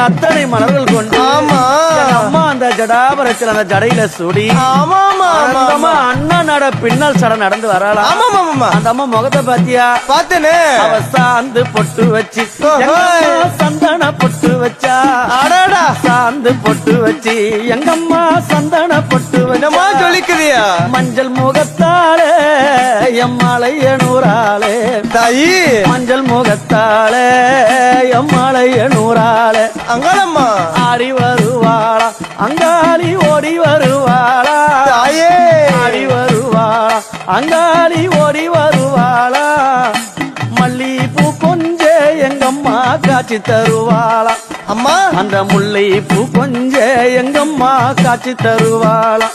அத்தனை மலர்கள் கொண்டு ஆமா அம்மா அந்த ஜடாபரத்தில் அந்த ஜடையில சுடி அண்ணா நட பின்னல் சட நடந்து வரலாம். அந்த அம்மா முகத்தை பாத்தியா? பாத்தனே. அவ சாந்து பொட்டு வச்சு சந்தன பொட்டு வச்சா. அடடா சாந்து பொட்டு வச்சு எங்கம்மா சந்தன பொட்டு வச்சா. சொல்லிக்கிறியா? மஞ்சள் முகத்தாலே எம்மாளைய நூறாளே தாயி. மஞ்சள் முகத்தாலே எம்மாளைய நூறாளே. அங்காளம்மா ஆடி வருவாளா அங்காளி ஓடி வருவாளா. தாயே ஆடி வருவாளா அங்காளி ஓடி வருவாளா. மல்லிப்பூ கொஞ்சே எங்கம்மா காட்சி தருவாளா. அம்மா அந்த முல்லை பூ கொஞ்சே எங்கம்மா காட்சி தருவாளா.